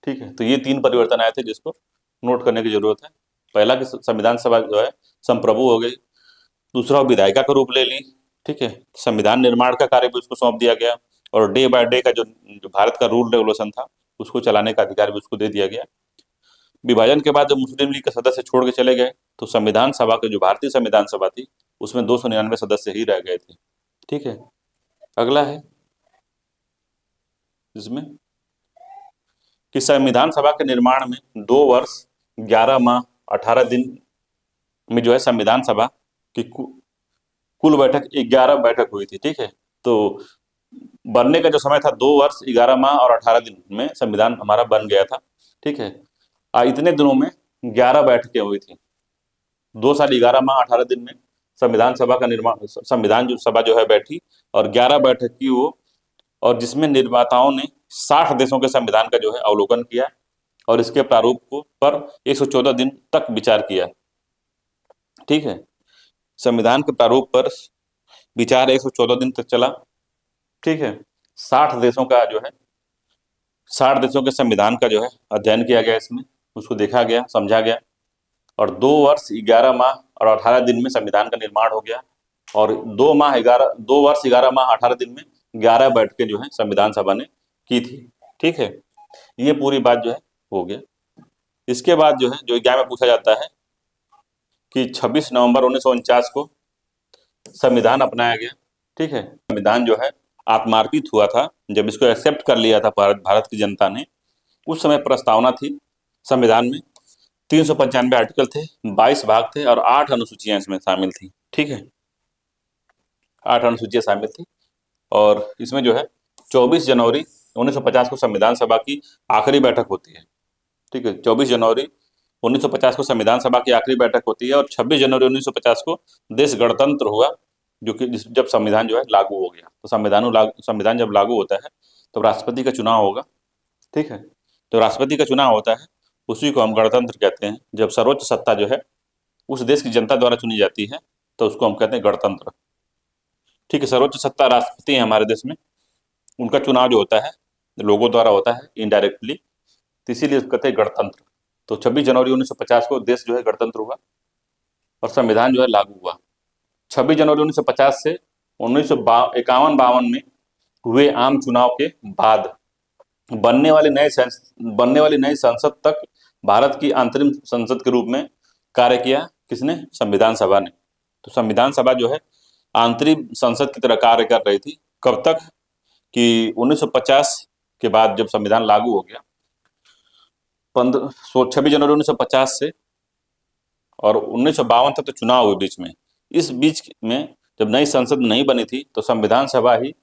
ठीक है, तो ये 3 परिवर्तन आए थे जिसको नोट करने की जरूरत है। पहला कि संविधान सभा जो है संप्रभु हो गई, दूसरा विधायिका का रूप ले ली। ठीक है, संविधान निर्माण का कार्य भी उसको सौंप दिया गया, और डे बाय डे का जो भारत का रूल रेगुलेशन था उसको चलाने का अधिकार भी उसको दे दिया गया। विभाजन के बाद जब मुस्लिम लीग के सदस्य छोड़ के चले गए, तो संविधान सभा के जो भारतीय संविधान सभा थी उसमें 299 सदस्य ही रह गए थे। ठीक है, अगला है इसमें कि संविधान सभा के निर्माण में 2 वर्ष 11 माह 18 दिन में जो है संविधान सभा की कुल बैठक 11 बैठक हुई थी। ठीक है, तो बनने का जो समय था 2 वर्ष 11 माह और 18 दिन में संविधान हमारा बन गया था। ठीक है, इतने दिनों में 11 बैठकें हुई थी, 2 साल 11 माह 18 दिन में संविधान सभा का निर्माण, संविधान जो सभा जो है बैठी, और 11 बैठक की वो, और जिसमें निर्माताओं ने 60 देशों के संविधान का जो है अवलोकन किया, और इसके प्रारूप को पर 114 दिन तक विचार किया। ठीक है, संविधान के प्रारूप पर विचार 114 दिन तक चला। ठीक है, 60 देशों का जो है, 60 देशों के संविधान का जो है अध्ययन किया गया, इसमें उसको देखा गया, समझा गया, और 2 वर्ष 11 माह और 18 दिन में संविधान का निर्माण हो गया, और 2 वर्ष 11 माह 18 दिन में 11 बैठकें जो है संविधान सभा ने की थी। ठीक है, ये पूरी बात जो है हो गया। इसके बाद जो है जो एग्जाम में पूछा जाता है कि 26 नवंबर 1949 को संविधान अपनाया गया। ठीक है, संविधान जो है आत्मार्पित हुआ था, जब इसको एक्सेप्ट कर लिया था भारत की जनता ने, उस समय प्रस्तावना थी संविधान में। 395 आर्टिकल थे, 22 भाग थे और 8 अनुसूचियां इसमें शामिल थी। ठीक है, 8 अनुसूचियां शामिल थी। और इसमें जो है 24 जनवरी 1950 को संविधान सभा की आखिरी बैठक होती है। ठीक है, 24 जनवरी 1950 को संविधान सभा की आखिरी बैठक होती है और 26 जनवरी 1950 को देश गणतंत्र हुआ, जो कि जब संविधान जो है लागू हो गया। तो संविधान जब लागू होता है तो राष्ट्रपति का चुनाव होगा। ठीक है, तो राष्ट्रपति का चुनाव होता है, उसी को हम गणतंत्र कहते हैं। जब सर्वोच्च सत्ता जो है उस देश की जनता द्वारा चुनी जाती है तो उसको हम कहते हैं गणतंत्र। ठीक है, सर्वोच्च सत्ता राष्ट्रपति है हमारे देश में, उनका चुनाव जो होता है लोगों द्वारा होता है इनडायरेक्टली, तो इसीलिए उसको कहते हैं गणतंत्र। तो 26 जनवरी 1950 को देश जो है गणतंत्र हुआ और संविधान जो है लागू हुआ। 26 जनवरी 1950 से 1951-52 में हुए आम चुनाव के बाद बनने वाली नई संसद तक भारत की अंतरिम संसद के रूप में कार्य किया किसने? संविधान सभा ने। तो संविधान सभा जो है आंतरिक संसद की तरह कार्य कर रही थी। कब तक? कि 1950 के बाद जब संविधान लागू हो गया, 26 जनवरी 1950 से और 1952 तक तो चुनाव हुए बीच में। इस बीच में जब नई संसद नहीं बनी थी तो संविधान सभा ही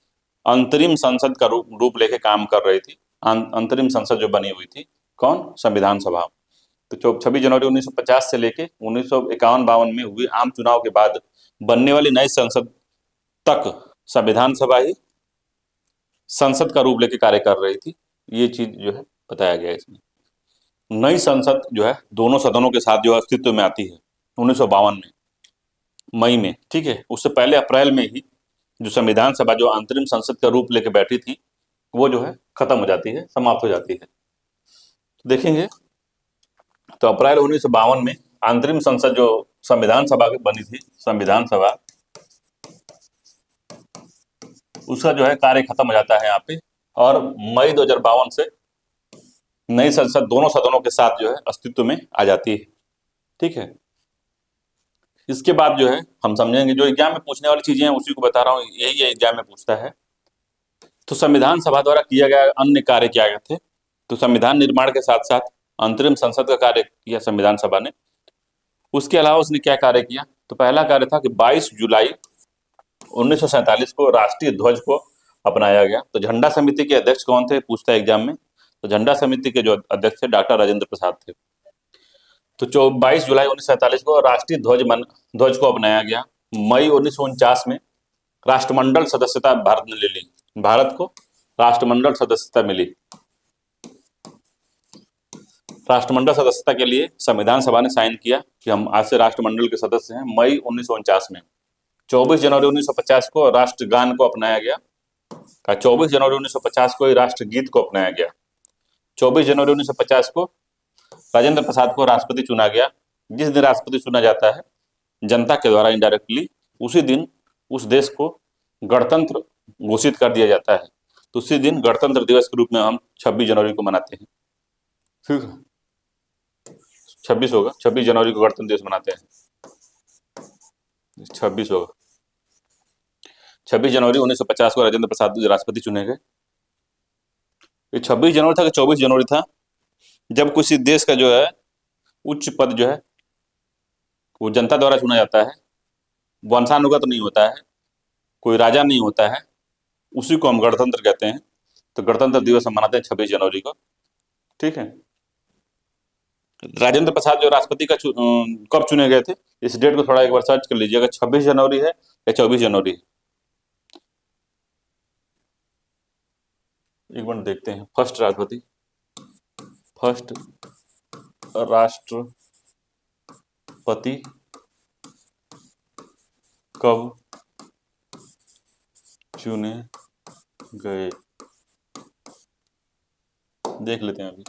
अंतरिम संसद का रूप लेके काम कर रही थी। अंतरिम संसद जो बनी हुई थी, कौन? संविधान सभा। तो 26 जनवरी 1950 से लेके 1951-52 में हुए आम चुनाव के बाद बनने वाली नई संसद तक संविधान सभा ही संसद का रूप लेके कार्य कर रही थी। ये चीज जो है बताया गया है इसमें। नई संसद जो है दोनों सदनों के साथ जो अस्तित्व में आती है 1952 में मई में। ठीक है, उससे पहले अप्रैल में ही जो संविधान सभा जो अंतरिम संसद का रूप लेके बैठी थी वो जो है खत्म हो जाती है, समाप्त हो जाती है। तो देखेंगे तो अप्रैल 1952 में अंतरिम संसद जो संविधान सभा बनी थी, संविधान सभा, उसका जो है कार्य खत्म हो जाता है यहाँ पे। और मई 2052 से नई संसद दोनों सदनों के साथ जो है अस्तित्व में आ जाती है। ठीक है, इसके बाद जो है हम समझेंगे, जो एग्जाम में पूछने वाली चीजें हैं उसी को बता रहा हूँ, यही एग्जाम में पूछता है। तो संविधान सभा द्वारा किया गया अन्य कार्य क्या गए थे? तो संविधान निर्माण के साथ साथ अंतरिम संसद का कार्य किया संविधान सभा ने। उसके अलावा उसने क्या कार्य किया? तो पहला कार्य था कि 22 जुलाई 1947 को राष्ट्रीय ध्वज को अपनाया गया। तो झंडा समिति के अध्यक्ष कौन थे, पूछता है एग्जाम में। तो झंडा समिति के जो अध्यक्ष थे डॉक्टर राजेंद्र प्रसाद थे। तो 22 जुलाई 1947 को राष्ट्रीय ध्वज को अपनाया गया। मई 1949 में राष्ट्रमंडल सदस्यता भारत ने ले ली। भारत को राष्ट्रमंडल सदस्यता मिली। राष्ट्रमंडल सदस्यता के लिए संविधान सभा ने साइन किया कि हम आज से राष्ट्रमंडल के सदस्य हैं, मई 1949 में। 24 जनवरी 1950 को राष्ट्रगान को अपनाया गया। 24 जनवरी 1950 को राष्ट्रगीत को अपनाया गया। 24 जनवरी 1950 को राजेंद्र प्रसाद को राष्ट्रपति चुना गया। जिस दिन राष्ट्रपति चुना जाता है जनता के द्वारा इनडायरेक्टली, उसी दिन उस देश को गणतंत्र घोषित कर दिया जाता है। तो उसी दिन गणतंत्र दिवस के रूप में हम 26 जनवरी को मनाते हैं। ठीक है, 26 होगा, 26 जनवरी को गणतंत्र दिवस मनाते हैं। 26 होगा, 26 जनवरी 1950 को राजेंद्र प्रसाद राष्ट्रपति चुने गए। ये 26 जनवरी था कि 24 जनवरी था जब किसी देश का जो है उच्च पद जो है वो जनता द्वारा चुना जाता है, वंशानुगत नहीं होता है, कोई राजा नहीं होता है, उसी को हम गणतंत्र कहते हैं। तो गणतंत्र दिवस हम मनाते हैं 26 जनवरी को। ठीक है, राजेंद्र प्रसाद जो राष्ट्रपति कब चुने गए थे, इस डेट को थोड़ा एक बार सर्च कर लीजिएगा, 26 जनवरी है या 24 जनवरी है। एक मिनट देखते हैं। फर्स्ट राष्ट्रपति कब चुने गए, देख लेते हैं अभी।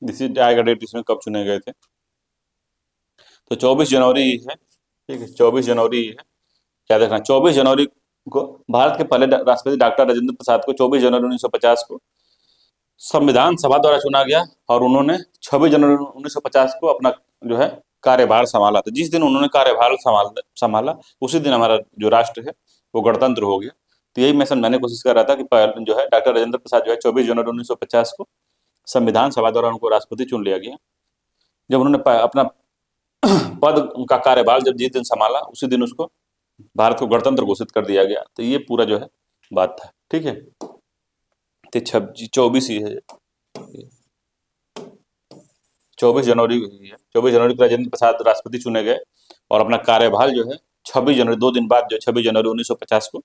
इसी आएगा डेट इसमें कब चुने गए थे। तो 24 जनवरी ही है, ठीक है, 24 जनवरी ही है। क्या देखना, 24 जनवरी को भारत के पहले राष्ट्रपति डॉक्टर राजेंद्र प्रसाद को 24 जनवरी 1950 को संविधान सभा द्वारा चुना गया, और उन्होंने 26 जनवरी 1950 को अपना जो है कार्यभार संभाला था। जिस दिन उन्होंने कार्यभार संभाला उसी दिन हमारा जो राष्ट्र है वो गणतंत्र हो गया। तो यही मैं समझाने की कोशिश कर रहा था कि जो है डॉक्टर राजेंद्र प्रसाद जो है 24 जनवरी 1950 को संविधान सभा द्वारा उनको राष्ट्रपति चुन लिया गया। जब उन्होंने अपना पद, उनका कार्यभार जब जिस दिन संभाला उसी दिन उसको भारत को गणतंत्र घोषित कर दिया गया। तो ये पूरा जो है बात था, ठीक है। तो 24 ही है, 24 जनवरी हुई है। 24 जनवरी को राजेंद्र प्रसाद राष्ट्रपति चुने गए और अपना कार्यभार जो है 26 जनवरी, 2 दिन बाद जो 26 जनवरी 1950 को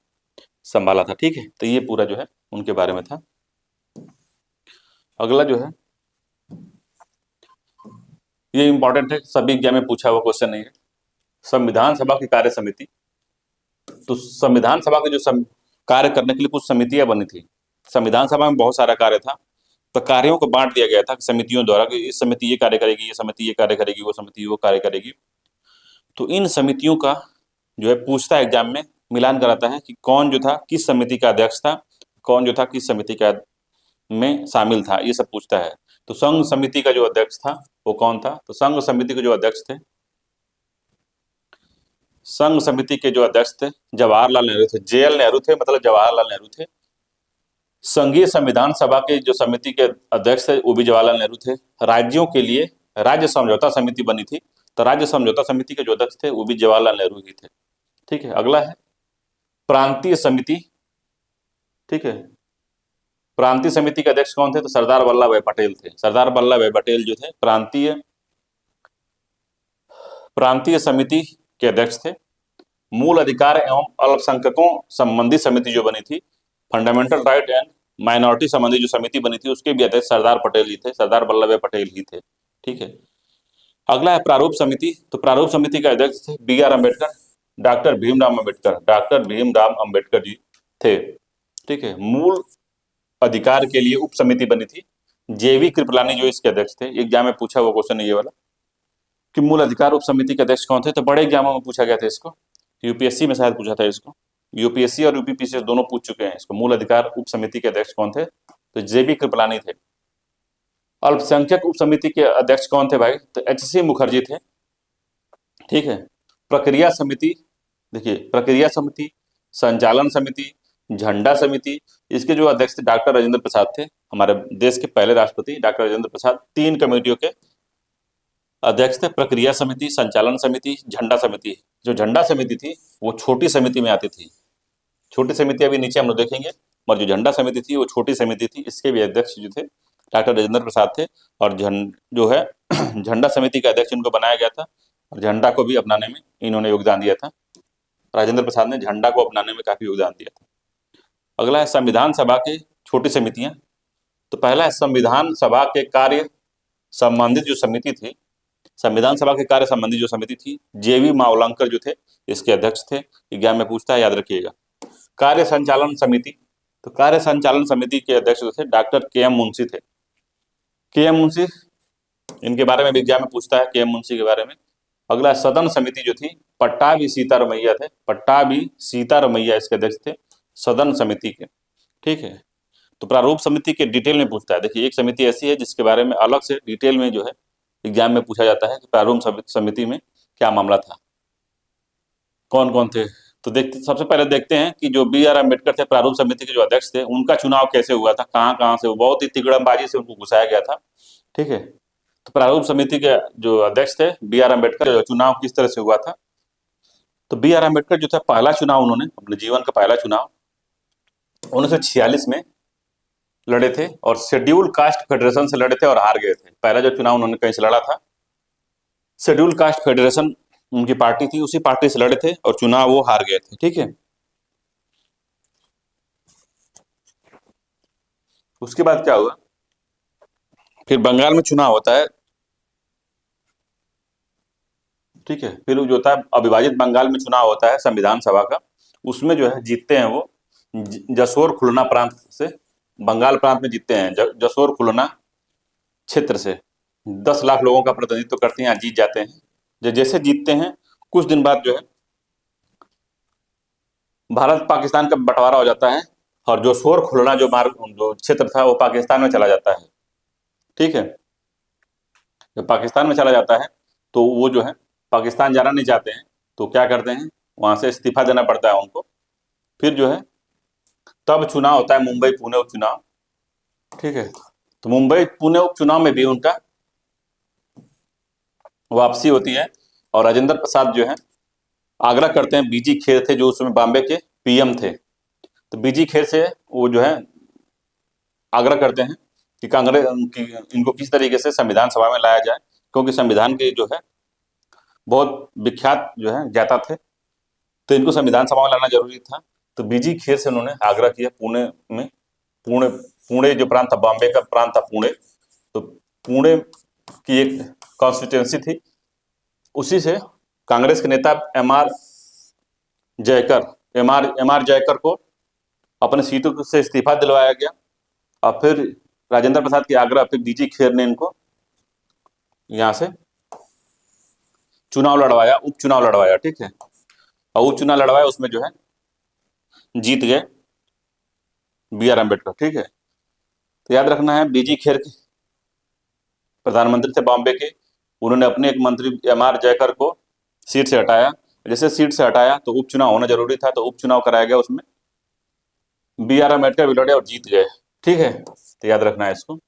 संभाला था, ठीक है। तो ये पूरा जो है उनके बारे में था। अगला जो है ये इंपॉर्टेंट है, सभी एग्जाम में पूछा हुआ क्वेश्चन नहीं है। संविधान सभा की कार्य समिति। तो संविधान सभा के जो कार्य करने के लिए कुछ समितियां बनी थी। संविधान सभा में बहुत सारा कार्य था, तो कार्यों को बांट दिया गया था समितियों द्वारा कि इस समिति ये कार्य करेगी, ये समिति ये कार्य करेगी, वो समिति वो कार्य करेगी। तो इन समितियों का जो है पूछता है एग्जाम में, मिलान कराता है कि कौन जो था किस समिति का अध्यक्ष था, कौन जो था किस समिति का में शामिल था, ये सब पूछता है। तो संघ समिति का जो अध्यक्ष था वो कौन था? तो संघ समिति के जो अध्यक्ष थे, संघ समिति के जो अध्यक्ष थे जवाहरलाल नेहरू थे। JL नेहरू थे, मतलब जवाहरलाल नेहरू थे। संघीय संविधान सभा के जो समिति के अध्यक्ष थे वो भी जवाहरलाल नेहरू थे। राज्यों के लिए राज्य समझौता समिति बनी थी, तो राज्य समझौता समिति के जो अध्यक्ष थे वो भी जवाहरलाल नेहरू ही थे, ठीक है। अगला है प्रांतीय समिति, ठीक है। प्रांतीय समिति के अध्यक्ष कौन थे? तो सरदार वल्लभ भाई पटेल थे। सरदार वल्लभ भाई पटेल जो थे प्रांतीय समिति के अध्यक्ष थे। मूल अधिकार एवं अल्पसंख्यकों संबंधी समिति जो बनी थी, फंडामेंटल राइट एंड माइनॉरिटी संबंधी जो समिति बनी थी उसके भी अध्यक्ष सरदार पटेल ही थे, सरदार वल्लभ भाई पटेल ही थे, ठीक है। अगला है प्रारूप समिति। तो प्रारूप समिति के अध्यक्ष थे BR अम्बेडकर, डॉक्टर भीमराव अम्बेडकर जी थे, ठीक है। मूल अधिकार के लिए उप समिति बनी थी, JV कृपलानी जो इसके अध्यक्ष थे। एग्जाम में पूछा हुआ क्वेश्चन है ये वाला कि मूल अधिकार उप समिति के अध्यक्ष कौन थे। तो बड़े एग्जामों में पूछा गया था इसको, UPSC में शायद पूछा था इसको, UPSC और UPPCS दोनों पूछ चुके हैं इसको। मूल अधिकार उप समिति के अध्यक्ष कौन थे? तो JB कृपलानी थे। अल्पसंख्यक उप समिति के अध्यक्ष कौन थे भाई? तो HC मुखर्जी थे, ठीक है। प्रक्रिया समिति, देखिए प्रक्रिया समिति, संचालन समिति, झंडा समिति, इसके जो अध्यक्ष थे डॉक्टर राजेंद्र प्रसाद थे, हमारे देश के पहले राष्ट्रपति डॉक्टर राजेंद्र प्रसाद। 3 कमेटियों के अध्यक्ष थे, प्रक्रिया समिति, संचालन समिति, झंडा समिति। जो झंडा समिति थी वो छोटी समिति में आती थी। छोटी समिति अभी नीचे हम लोग देखेंगे, और जो झंडा समिति थी वो छोटी समिति थी। इसके भी अध्यक्ष जो थे डॉक्टर राजेंद्र प्रसाद थे, और जो है झंडा समिति का अध्यक्ष इनको बनाया गया था, और झंडा को भी अपनाने में इन्होंने योगदान दिया था। राजेंद्र प्रसाद ने झंडा को अपनाने में काफी योगदान दिया था। अगला है संविधान सभा की छोटी समितियां। तो पहला है संविधान सभा के कार्य संबंधित जो समिति थी, संविधान सभा के कार्य संबंधी जो समिति थी, JV मावलंकर जो थे इसके अध्यक्ष थे। एग्जाम में पूछता है, याद रखिएगा। कार्य संचालन समिति, तो कार्य संचालन समिति के अध्यक्ष जो थे डॉक्टर KM मुंशी थे। KM मुंशी, इनके बारे में भी एग्जाम में पूछता है, KM मुंशी के बारे में। अगला सदन समिति जो थी, पट्टाभी सीतारमैया थे, पट्टाभी सीतारमैया इसके अध्यक्ष थे सदन समिति के, ठीक है। तो प्रारूप समिति के डिटेल में पूछता है। देखिए एक समिति ऐसी है जिसके बारे में अलग से डिटेल में जो है एग्जाम में पूछा जाता है कि प्रारूप समिति में क्या मामला था, कौन कौन थे। तो सबसे पहले देखते हैं कि जो BR अम्बेडकर थे प्रारूप समिति के जो अध्यक्ष थे, उनका चुनाव कैसे हुआ था, कहाँ से, बहुत ही तिकड़मबाजी से उनको घुसाया गया था, ठीक है। तो प्रारूप समिति के जो अध्यक्ष थे BR अम्बेडकर, चुनाव किस तरह से हुआ था। तो BR अम्बेडकर जो था पहला चुनाव उन्होंने, अपने जीवन का पहला चुनाव 1946 में लड़े थे, और शेड्यूल कास्ट फेडरेशन से लड़े थे और हार गए थे। पहला जो चुनाव उन्होंने कहीं से लड़ा था, शेड्यूल कास्ट फेडरेशन उनकी पार्टी थी, उसी पार्टी से लड़े थे और चुनाव वो हार गए थे, ठीक है। उसके बाद क्या हुआ, फिर बंगाल में चुनाव होता है, ठीक है। फिर जो होता है अविभाजित बंगाल में चुनाव होता है संविधान सभा का, उसमें जो है जीतते हैं वो जसोर खुलना प्रांत से, बंगाल प्रांत में जीतते हैं, जसोर खुलना क्षेत्र से, 10 लाख लोगों का प्रतिनिधित्व करते हैं, जीत जाते हैं। जैसे जीतते हैं कुछ दिन बाद जो है भारत पाकिस्तान का बंटवारा हो जाता है, और जो शोर खुलना जो मार्ग जो क्षेत्र था वो पाकिस्तान में चला जाता है। ठीक है, जब पाकिस्तान में चला जाता है तो वो जो है पाकिस्तान जाना नहीं चाहते हैं, तो क्या करते हैं, वहां से इस्तीफा देना पड़ता है उनको। फिर जो है तब चुनाव होता है, मुंबई पुणे उपचुनाव। ठीक है, तो मुंबई पुणे उपचुनाव में भी उनका वापसी होती है, और राजेंद्र प्रसाद जो है आग्रह करते हैं, बीजी खेर थे जो उस समय बॉम्बे के पीएम थे, तो बीजी खेर से वो जो है आग्रह करते हैं कि कांग्रेस की इनको किस तरीके से संविधान सभा में लाया जाए, क्योंकि संविधान के जो है बहुत विख्यात जो है ज्ञाता थे, तो इनको संविधान सभा में लाना जरूरी था। तो बीजी खेर से उन्होंने आग्रह किया पुणे में, पुणे पुणे जो प्रांत था, बॉम्बे का प्रांत था पुणे, तो पुणे की एक कॉन्स्टिट्यूंसी थी, उसी से कांग्रेस के नेता एम आर जयकर को अपने सीटों से इस्तीफा दिलवाया गया, और फिर राजेंद्र प्रसाद के आग्रह पे बीजी खेर ने इनको यहाँ से चुनाव लड़वाया, उपचुनाव लड़वाया। ठीक है, और उपचुनाव लड़वाया, उसमें जो है जीत गए बी आर अम्बेडकर। ठीक है, तो याद रखना है बीजी खेर के प्रधानमंत्री थे बॉम्बे के, उन्होंने अपने एक मंत्री एम आर जयकर को सीट से हटाया। जैसे सीट से हटाया तो उपचुनाव होना जरूरी था, तो उपचुनाव कराया गया, उसमें बी आर अम्बेडकर भी लड़े और जीत गए। ठीक है, तो याद रखना है इसको।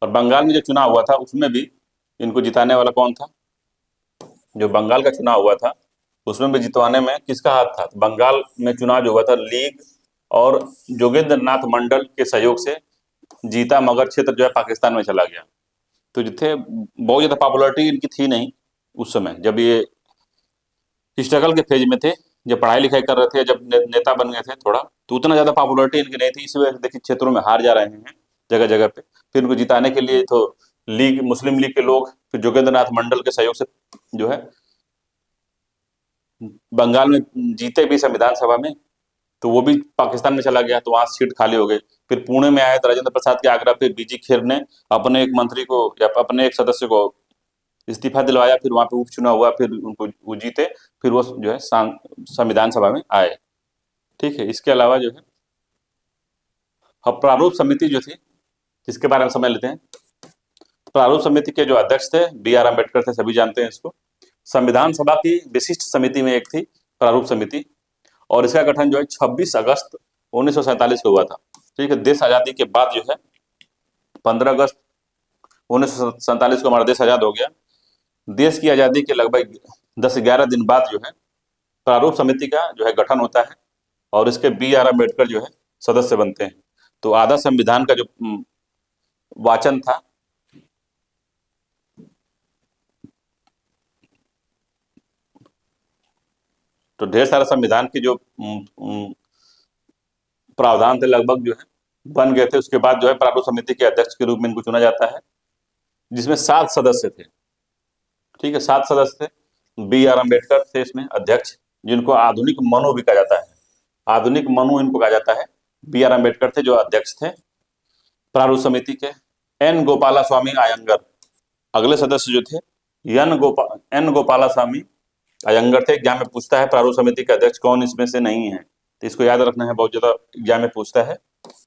और बंगाल में जो चुनाव हुआ था उसमें भी इनको जिताने वाला कौन था, जो बंगाल का चुनाव हुआ था उसमें भी जितवाने में किसका हाथ था, तो बंगाल में चुनाव जो हुआ था लीग और जोगेंद्र नाथ मंडल के सहयोग से जीता, मगर क्षेत्र जो है पाकिस्तान में चला गया। तो जिथे बहुत ज्यादा पॉपुलरिटी इनकी थी नहीं उस समय, जब ये स्ट्रगल के फेज में थे, जब पढ़ाई लिखाई कर रहे थे, जब नेता बन गए थे थोड़ा, तो उतना ज्यादा पॉपुलरिटी इनकी नहीं थी, इसी वजह से देखिए क्षेत्रों में हार जा रहे हैं जगह जगह पे। फिर उनको जिताने के लिए तो लीग, मुस्लिम लीग के लोग, फिर जोगेंद्र नाथ मंडल के सहयोग से जो है बंगाल में जीते भी संविधान सभा में, तो वो भी पाकिस्तान में चला गया, तो वहां सीट खाली हो गई। फिर पुणे में आए तो राजेंद्र प्रसाद के आग्रह पे बीजी खेर ने अपने एक मंत्री को या अपने एक सदस्य को इस्तीफा दिलवाया, फिर वहां पे उपचुनाव हुआ, फिर उनको वो जीते, फिर वो जो है संविधान सभा में आए। ठीक है, इसके अलावा जो है अब प्रारूप समिति जो थी, जिसके बारे में समझ लेते हैं। प्रारूप समिति के जो अध्यक्ष थे बी आर अम्बेडकर थे, सभी जानते हैं इसको। संविधान सभा की विशिष्ट समिति में एक थी प्रारूप समिति, और इसका गठन जो है 26 अगस्त 1947 को हुआ था। ठीक है, देश आजादी के बाद जो है 15 अगस्त 1947 को हमारा देश आजाद हो गया। देश की आजादी के लगभग 10-11 दिन बाद जो है प्रारूप समिति का जो है गठन होता है, और इसके बी आर अम्बेडकर जो है सदस्य बनते हैं। तो आधा संविधान का जो वाचन था, तो ढेर सारा संविधान के जो प्रावधान थे लगभग जो है बन गए थे। उसके बाद जो है प्रारूप समिति के अध्यक्ष के रूप में इनको चुना जाता है, जिसमें 7 सदस्य थे। ठीक है, 7 सदस्य थे। बी आर अम्बेडकर थे इसमें अध्यक्ष, जिनको आधुनिक मनु भी कहा जाता है, आधुनिक मनु इनको कहा जाता है। बी आर अम्बेडकर थे जो अध्यक्ष थे प्रारूप समिति के। एन गोपाला स्वामी अयंगर अगले सदस्य जो थे, एन गोपाला स्वामी अयंगर थे। एग्जाम में पूछता है प्रारूप समिति के अध्यक्ष कौन इसमें से नहीं है, तो इसको याद रखना है, बहुत ज्यादा एग्जाम में पूछता है।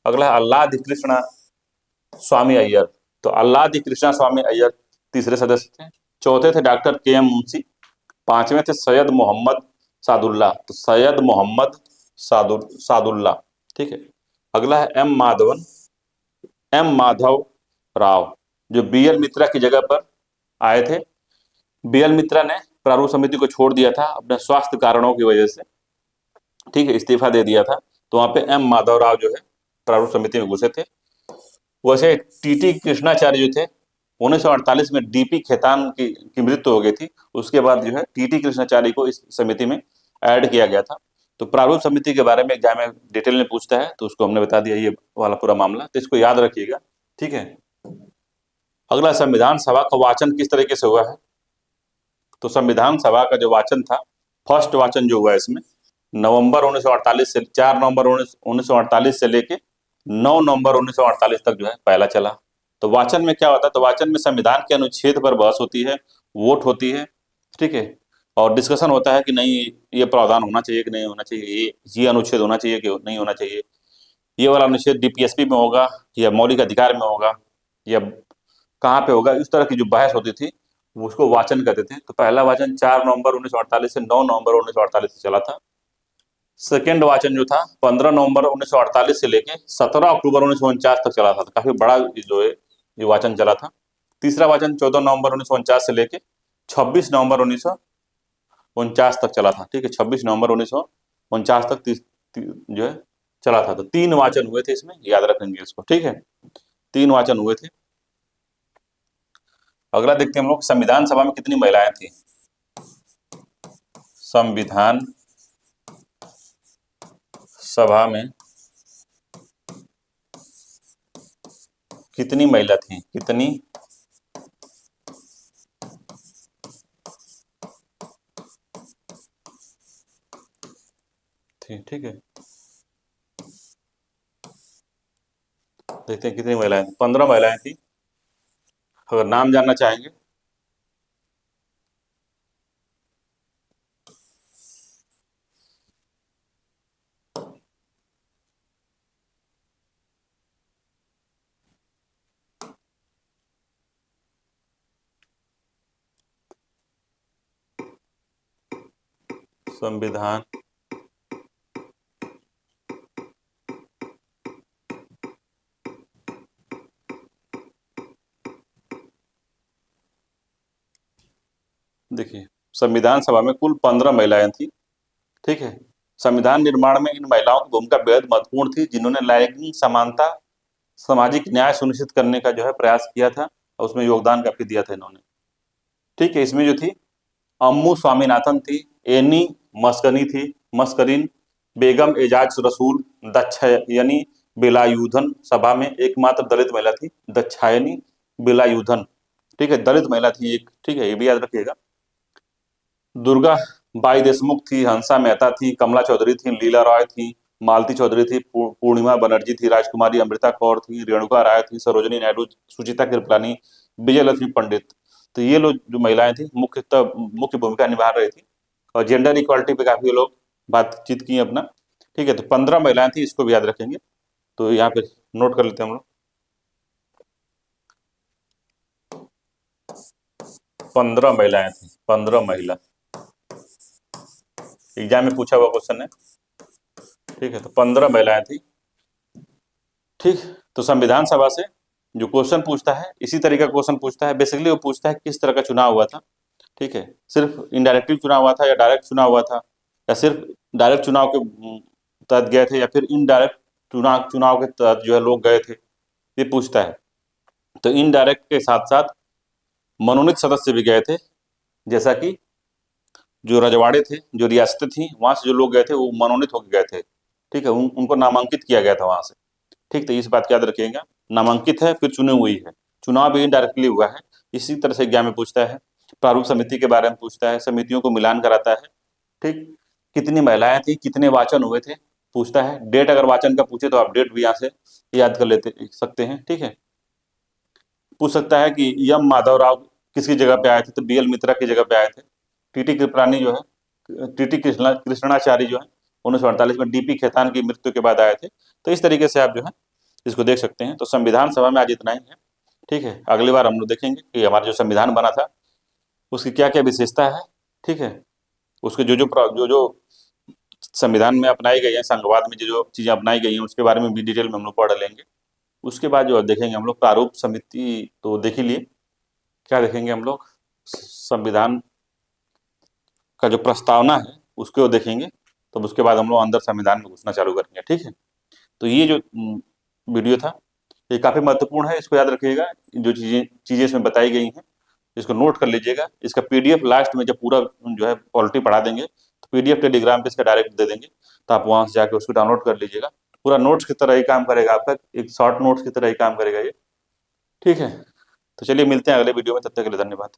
अगला है अल्लादी कृष्णा स्वामी अय्यर, तो अल्लादी कृष्णा स्वामी अय्यर तीसरे सदस्य थे। चौथे थे डॉक्टर के एम मुंशी। पांचवें थे सैयद मोहम्मद सादुल्ला, तो सैयद मोहम्मद सादुल्ला। ठीक है, अगला है एम माधव राव, जो बी एल मित्रा की जगह पर आए थे। बी एल मित्रा ने प्रारूप समिति को छोड़ दिया था अपने स्वास्थ्य कारणों की वजह से। ठीक है, इस्तीफा दे दिया था, तो वहां पे एम माधव राव जो है प्रारूप समिति में घुसे थे। वैसे टीटी कृष्णाचार्य जो थे 1948 में डीपी खेतान की मृत्यु हो गई थी, उसके बाद जो है टीटी कृष्णाचार्य को इस समिति में ऐड किया गया था। तो प्रारूप समिति के बारे में एग्जाम में डिटेल में पूछता है, तो उसको हमने बता दिया ये वाला पूरा मामला, तो इसको याद रखिएगा। ठीक है, अगला संविधान सभा का वाचन किस तरीके से हुआ है, तो संविधान सभा का जो वाचन था, फर्स्ट वाचन जो हुआ इसमें नवंबर 1948 से 4 नवंबर 1948 से लेके 9 नवंबर 1948 तक जो है पहला चला। तो वाचन में क्या होता है, तो वाचन में संविधान के अनुच्छेद पर बहस होती है, वोट होती है, ठीक है, और डिस्कशन होता है कि नहीं ये प्रावधान होना चाहिए कि नहीं होना चाहिए, ये अनुच्छेद होना चाहिए कि नहीं होना चाहिए, ये वाला अनुच्छेद डीपीएसपी में होगा या मौलिक अधिकार में होगा या कहाँ पे होगा, इस तरह की जो बहस होती थी वो उसको वाचन कहते थे। तो पहला वाचन 4 नवंबर 1948 से 9 नवंबर 1948 से चला था। सेकेंड वाचन जो था 15 नवंबर 1948 से लेके 17 अक्टूबर 1949 तक चला था। तो काफी बड़ा जो है ये वाचन चला था। तीसरा वाचन 14 नवंबर 1949 से लेके 26 नवंबर 1949 तक चला था, ठीक है, 26 नवंबर 1949 तक जो है चला था। तो 3 वाचन हुए थे इसमें, याद रखेंगे इसको, ठीक है, 3 वाचन हुए थे। अगला देखते हैं हम लोग, संविधान सभा में कितनी महिलाएं थी। संविधान सभा में कितनी महिला थी, कितनी थी, ठीक है, देखते हैं कितनी महिलाएं थी। 15 महिलाएं थी। अगर नाम जानना चाहेंगे संविधान देखिए, संविधान सभा में कुल 15 महिलाएं थी, ठीक है। संविधान निर्माण में इन महिलाओं की भूमिका बेहद महत्वपूर्ण थी, जिन्होंने लैंगिक समानता, सामाजिक न्याय सुनिश्चित करने का जो है प्रयास किया था और उसमें योगदान काफी दिया था इन्होंने, ठीक है। इसमें जो थी अम्मू स्वामीनाथन थी, एनी मस्कनी थी, मस्करीन, बेगम एजाज रसूल, दक्षायनी बेलायुधन, सभा में एकमात्र दलित महिला थी दक्षायनी बेलायुधन, ठीक है, दलित महिला थी एक, ठीक है, ये भी याद रखिएगा। दुर्गा बाई देशमुख थी, हंसा मेहता थी, कमला चौधरी थी, लीला रॉय थी, मालती चौधरी थी, पूर्णिमा बनर्जी थी, राजकुमारी अमृता कौर थी, रेणुका राय थी, सरोजनी नायडू, सुचिता कृपलानी, विजय लक्ष्मी पंडित। तो ये लोग जो महिलाएं थी मुख्यतः मुख्य भूमिका निभा रही थी और जेंडर इक्वालिटी पे काफी लोग बातचीत की अपना, ठीक है। तो 15 महिलाएं थी, इसको भी याद रखेंगे। तो यहाँ पे नोट कर लेते हैं हम लोग, 15 महिलाएं थी, 15 महिला, एग्जाम में पूछा हुआ क्वेश्चन है, ठीक है। तो 15 महिलाएं थी, ठीक। तो संविधान सभा से जो क्वेश्चन पूछता है इसी तरीके का क्वेश्चन पूछता है। बेसिकली वो पूछता है किस तरह का चुनाव हुआ था, ठीक है, सिर्फ इनडायरेक्टिव चुनाव हुआ था या डायरेक्ट चुनाव हुआ था, या सिर्फ डायरेक्ट चुनाव के तहत गए थे या फिर इनडायरेक्ट चुनाव के तहत जो है लोग गए थे, ये पूछता है। तो इनडायरेक्ट के साथ साथ मनोनीत सदस्य भी गए थे, जैसा कि जो रजवाड़े थे, जो रियासतें थी, वहां से जो लोग गए थे वो मनोनीत होकर गए थे, ठीक है, उनको नामांकित किया गया था वहां से, ठीक। तो इस बात को याद रखिएगा, नामांकित है फिर चुनी हुई है, चुनाव भी इनडायरेक्टली हुआ है। इसी तरह से एग्जाम में पूछता है, प्रारूप समिति के बारे में पूछता है, समितियों को मिलान कराता है, ठीक। कितनी महिलाएं थी, कितने वाचन हुए थे पूछता है। डेट अगर वाचन का पूछे तो आप डेट भी यहाँ से याद कर लेते सकते हैं, ठीक है। पूछ सकता है कि एम माधव राव किसकी जगह पे आए थे, तो बीएल मित्रा की जगह पे आए थे। टीटी कृपलानी जो है, टीटी कृष्णाचारी जो है 1948 में डीपी खेतान की मृत्यु के बाद आए थे। तो इस तरीके से आप जो है इसको देख सकते हैं। तो संविधान सभा में आज इतना ही है, ठीक है। अगली बार हम लोग देखेंगे कि हमारा जो संविधान बना था उसकी क्या क्या विशेषता है, ठीक है, उसके जो जो संविधान में अपनाई गई है, संघवाद में जो जो चीजें अपनाई गई हैं उसके बारे में भी डिटेल में हम लोग पढ़ लेंगे। उसके बाद जो देखेंगे हम लोग प्रारूप समिति, तो देख ही लिए क्या देखेंगे हम लोग, संविधान का जो प्रस्तावना है उसको देखेंगे। तो उसके बाद हम लोग अंदर संविधान में घुसना चालू करेंगे, ठीक है। तो ये जो वीडियो था ये काफी महत्वपूर्ण है, इसको याद रखिएगा। जो चीजें चीजें इसमें बताई गई हैं इसको नोट कर लीजिएगा। इसका पीडीएफ लास्ट में जब पूरा जो है पॉलिटी पढ़ा देंगे तो पीडीएफ टेलीग्राम पे इसका डायरेक्ट दे देंगे, तो आप वहां से जाके उसको डाउनलोड कर लीजिएगा। पूरा नोट्स की तरह ही काम करेगा, आपका एक शॉर्ट नोट्स की तरह ही काम करेगा ये, ठीक है। तो चलिए मिलते हैं अगले वीडियो में, तब तक के लिए धन्यवाद।